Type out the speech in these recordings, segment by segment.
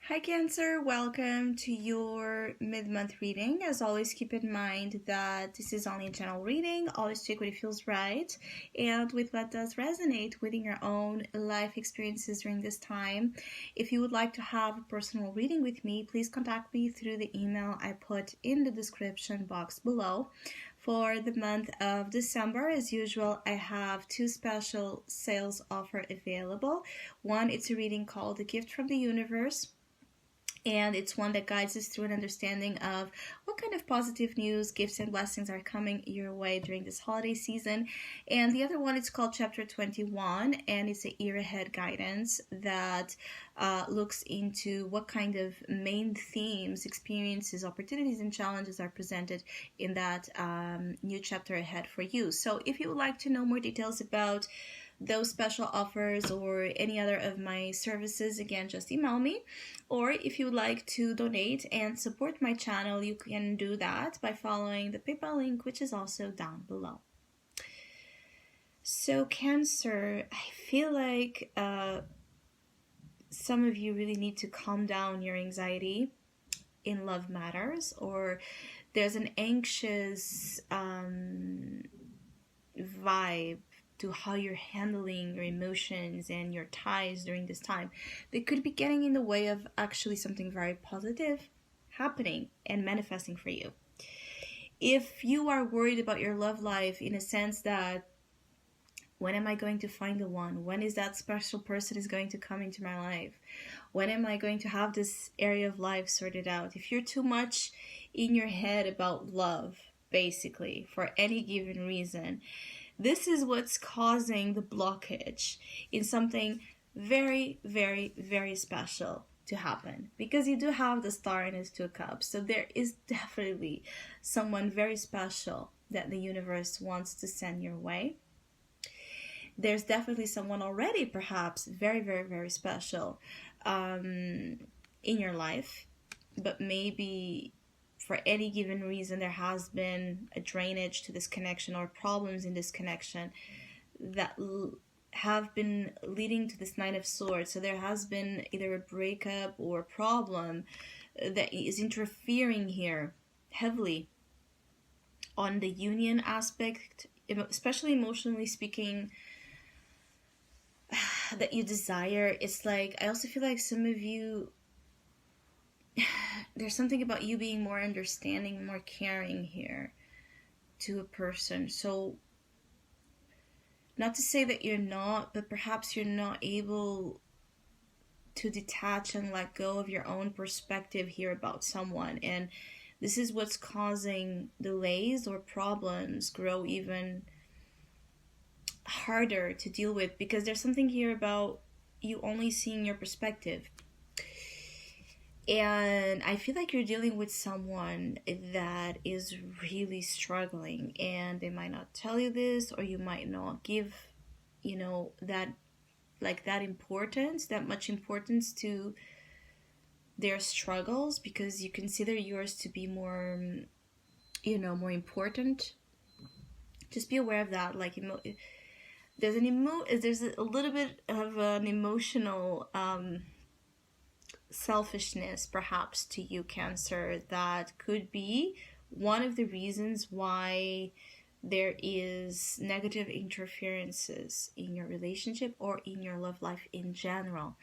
Hi Cancer, welcome to your mid-month reading. As always, keep in mind that this is only a general reading. Always take what it feels right and with what does resonate within your own life experiences during this time. If you would like to have a personal reading with me, please contact me through the email I put in the description box below. For the month of December, as usual, I have two special sales offers available. One, it's a reading called The Gift from the Universe, and it's one that guides us through an understanding of what kind of positive news, gifts, and blessings are coming your way during this holiday season. And the other one, it's called Chapter 21, and it's a year ahead guidance that looks into what kind of main themes, experiences, opportunities, and challenges are presented in that new chapter ahead for you. So if you would like to know more details about those special offers or any other of my services, again, just email me. Or if you would like to donate and support my channel, you can do that by following the PayPal link, which is also down below. So Cancer, I feel like some of you really need to calm down your anxiety in love matters, or there's an anxious vibe to how you're handling your emotions and your ties during this time. They could be getting in the way of actually something very positive happening and manifesting for you. If you are worried about your love life in a sense that when am I going to find the one? When is that special person is going to come into my life? When am I going to have this area of life sorted out? If you're too much in your head about love, basically, for any given reason, this is what's causing the blockage in something very, very, very special to happen. Because you do have the Star in his two cups. So there is definitely someone very special that the universe wants to send your way. There's definitely someone already perhaps very, very, very special in your life. But maybe for any given reason, there has been a drainage to this connection or problems in this connection that have been leading to this Nine of Swords. So there has been either a breakup or a problem that is interfering here heavily on the union aspect, especially emotionally speaking, that you desire. It's like, I also feel like some of you, there's something about you being more understanding, more caring here to a person. So not to say that you're not, but perhaps you're not able to detach and let go of your own perspective here about someone. And this is what's causing delays or problems grow even harder to deal with, because there's something here about you only seeing your perspective. And I feel like you're dealing with someone that is really struggling, and they might not tell you this, or you might not give, that importance, that much importance to their struggles, because you consider yours to be more, more important. Just be aware of that. Like, there's a little bit of an emotional, selfishness perhaps to you, Cancer, that could be one of the reasons why there is negative interferences in your relationship or in your love life in general.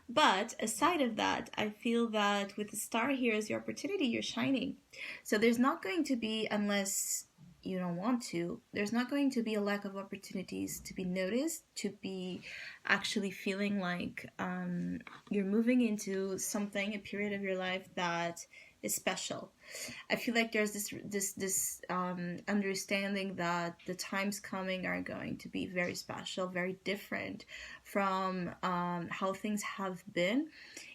But aside of that, I feel that with the Star here as your opportunity, you're shining. So there's not going to be, unless you don't want to, there's not going to be a lack of opportunities to be noticed, to be actually feeling like you're moving into something, a period of your life that is special. I feel like there's this understanding that the times coming are going to be very special, very different from how things have been.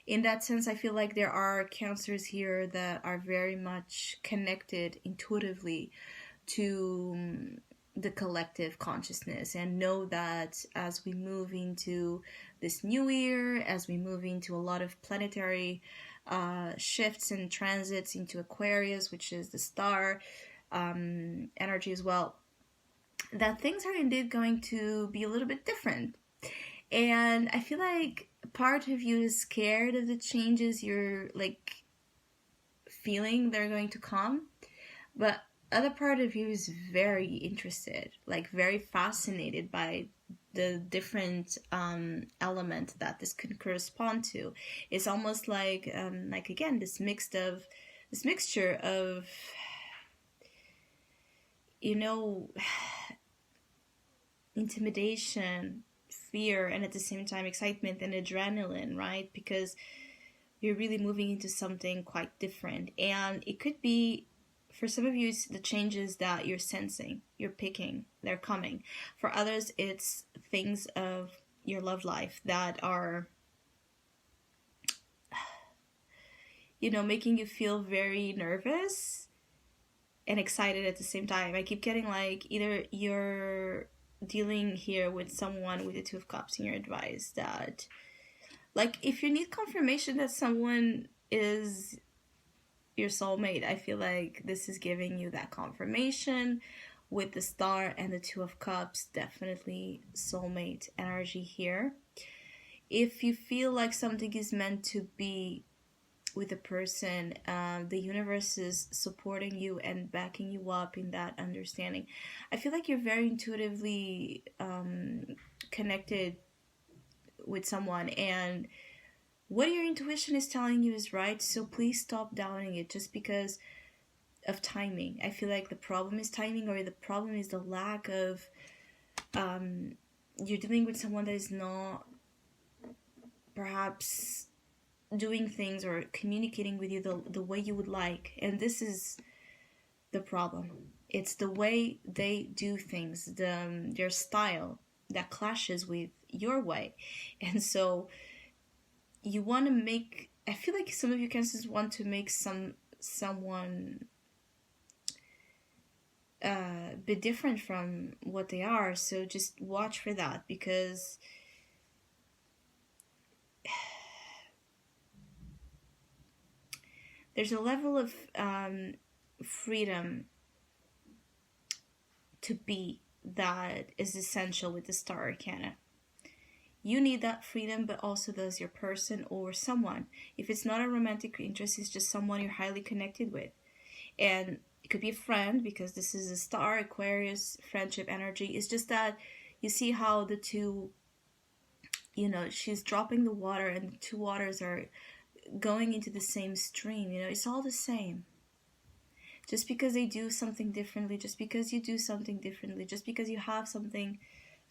In that sense, I feel like there are Cancers here that are very much connected intuitively to the collective consciousness, and know that as we move into this new year, as we move into a lot of planetary shifts and transits into Aquarius, which is the Star energy as well, that things are indeed going to be a little bit different. And I feel like part of you is scared of the changes you're like feeling they're going to come, but other part of you is very interested, like very fascinated by the different element that this could correspond to. It's almost like again this mixture of, you know, intimidation, fear, and at the same time excitement and adrenaline, right? Because you're really moving into something quite different. And it could be, for some of you, it's the changes that you're sensing, you're picking, they're coming. For others, it's things of your love life that are, you know, making you feel very nervous and excited at the same time. I keep getting like either you're dealing here with someone with the Two of Cups in your advice that, like, if you need confirmation that someone is your soulmate, I feel like this is giving you that confirmation with the Star and the Two of Cups. Definitely soulmate energy here. If you feel like something is meant to be with a person, the universe is supporting you and backing you up in that understanding. I feel like you're very intuitively connected with someone, and what your intuition is telling you is right, so please stop doubting it just because of timing. I feel like the problem is timing, or the problem is the lack of you're dealing with someone that is not perhaps doing things or communicating with you the way you would like, and this is the problem. It's the way they do things, their style that clashes with your way. And so you want to make, I feel like some of you cancers want to make someone be different from what they are, so just watch for that, because there's a level of freedom to be that is essential with the Star Arcana. You need that freedom, but also does your person or someone. If it's not a romantic interest, it's just someone you're highly connected with. And it could be a friend, because this is a Star, Aquarius, friendship energy. It's just that you see how the two, you know, she's dropping the water and the two waters are going into the same stream. You know, it's all the same. Just because they do something differently, just because you do something differently, just because you have something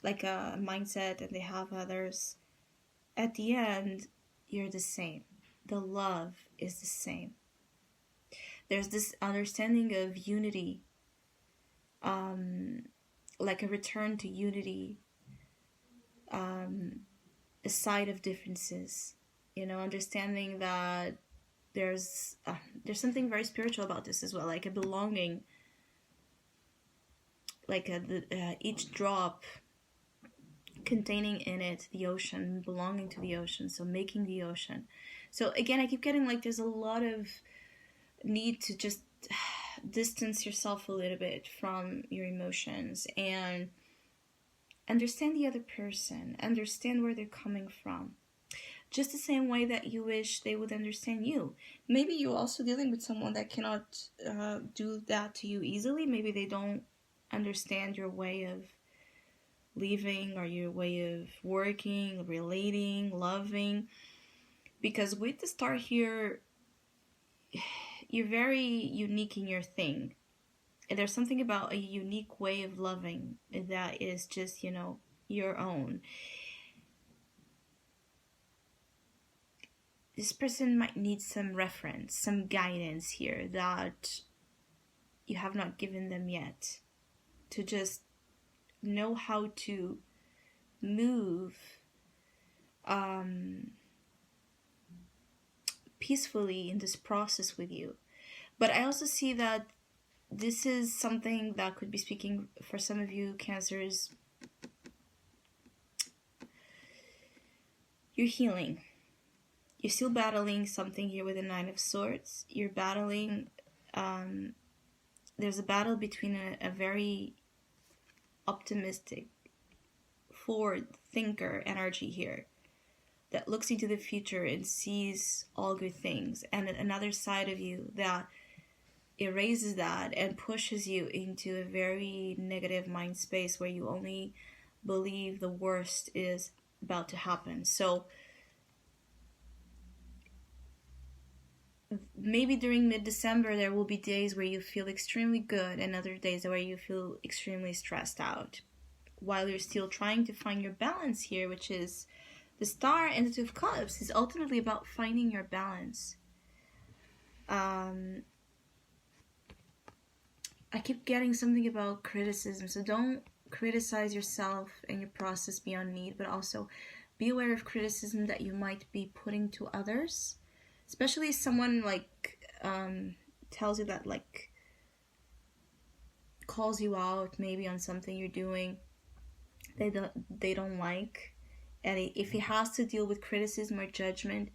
like a mindset and they have others, at the end, you're the same. The love is the same. There's this understanding of unity, like a return to unity, aside of differences. You know, understanding that there's something very spiritual about this as well, like a belonging, like each drop containing in it the ocean, belonging to the ocean, so making the ocean. So again, I keep getting like there's a lot of need to just distance yourself a little bit from your emotions and understand the other person, understand where they're coming from, just the same way that you wish they would understand you. Maybe you're also dealing with someone that cannot do that to you easily. Maybe they don't understand your way of living or your way of working, relating, loving. Because with the Star here, you're very unique in your thing. And there's something about a unique way of loving that is just, you know, your own. This person might need some reference, some guidance here that you have not given them yet, to just know how to move peacefully in this process with you. But I also see that this is something that could be speaking for some of you Cancers. You're healing. You're still battling something here with the Nine of Swords. You're battling, there's a battle between a very optimistic, forward thinker energy here, that looks into the future and sees all good things, and another side of you that erases that and pushes you into a very negative mind space where you only believe the worst is about to happen. So maybe during mid-December there will be days where you feel extremely good and other days where you feel extremely stressed out, while you're still trying to find your balance here, which is the Star and the Two of Cups is ultimately about finding your balance. I keep getting something about criticism, so don't criticize yourself and your process beyond need, but also be aware of criticism that you might be putting to others, especially if someone like tells you that, like calls you out maybe on something you're doing they don't like, and if he has to deal with criticism or judgment,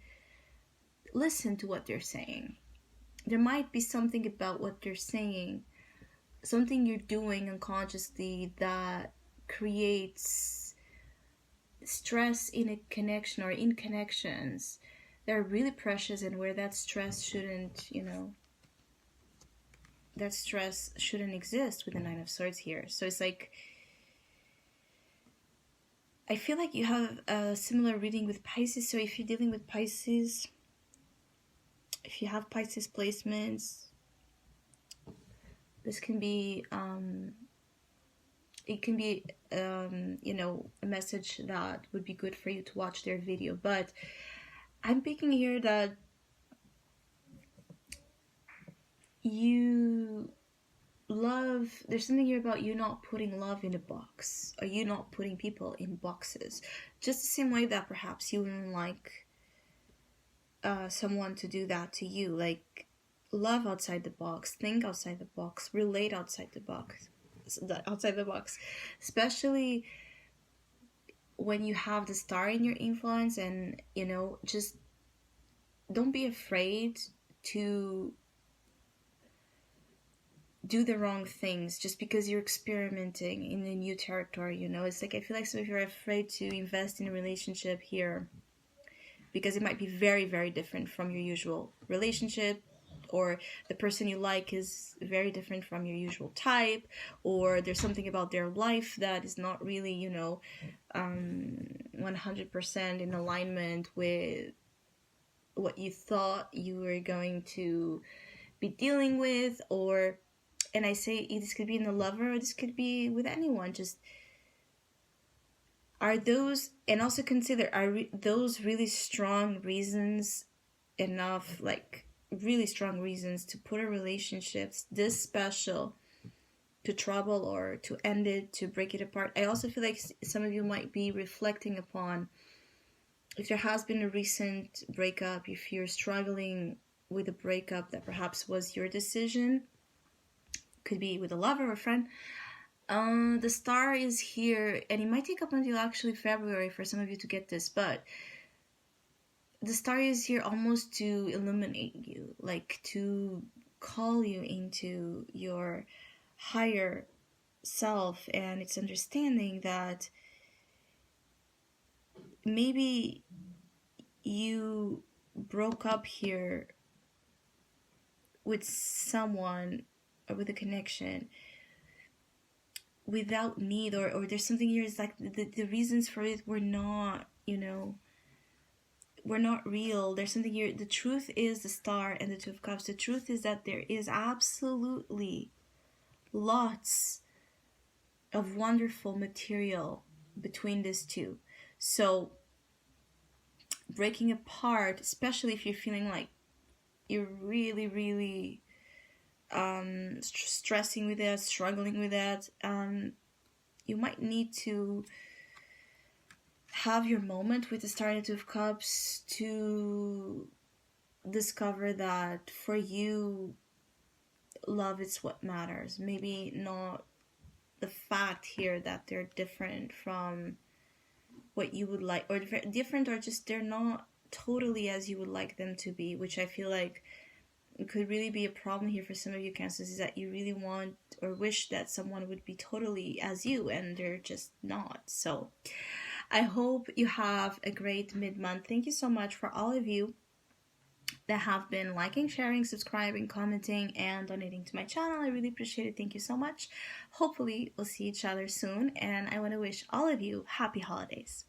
listen to what they're saying. There might be something about what they're saying, something you're doing unconsciously that creates stress in a connection or in connections that are really precious, and where that stress shouldn't, that stress shouldn't exist with the Nine of Swords here. So it's like, I feel like you have a similar reading with Pisces. So if you're dealing with Pisces, if you have Pisces placements, this can be, it can be, a message that would be good for you to watch their video. But I'm picking here that there's something here about you not putting love in a box, or you not putting people in boxes. Just the same way that perhaps you wouldn't like someone to do that to you. Like, love outside the box, think outside the box, relate outside the box. Especially when you have the Star in your influence, and just don't be afraid to do the wrong things just because you're experimenting in a new territory. It's like, I feel like some of you are afraid to invest in a relationship here because it might be very, very different from your usual relationship, or the person you like is very different from your usual type, or there's something about their life that is not really 100% in alignment with what you thought you were going to be dealing with. And I say this could be in the lover, or this could be with anyone. Just are those, and also consider, are those really strong reasons enough, like really strong reasons to put a relationship this special to trouble or to end it, to break it apart? I also feel like some of you might be reflecting upon if there has been a recent breakup, if you're struggling with a breakup that perhaps was your decision. Could be with a lover or a friend. The Star is here, and it might take up until actually February for some of you to get this, but the Star is here almost to illuminate you, like to call you into your higher self, and it's understanding that maybe you broke up here with someone or with a connection without need, or there's something here is like the reasons for it were not, were not real. There's something here. The truth is the Star and the Two of Cups. The truth is that there is absolutely lots of wonderful material between these two. So breaking apart, especially if you're feeling like you're really, really stressing with that, struggling with that, you might need to have your moment with the Star and the Two of Cups to discover that for you, love is what matters. Maybe not the fact here that they're different from what you would like, or different, or just they're not totally as you would like them to be, which I feel like it could really be a problem here for some of you Cancers, is that you really want or wish that someone would be totally as you, and they're just not. So I hope you have a great mid-month. Thank you so much for all of you that have been liking, sharing, subscribing, commenting, and donating to my channel. I really appreciate it. Thank you so much. Hopefully, we'll see each other soon, and I want to wish all of you happy holidays.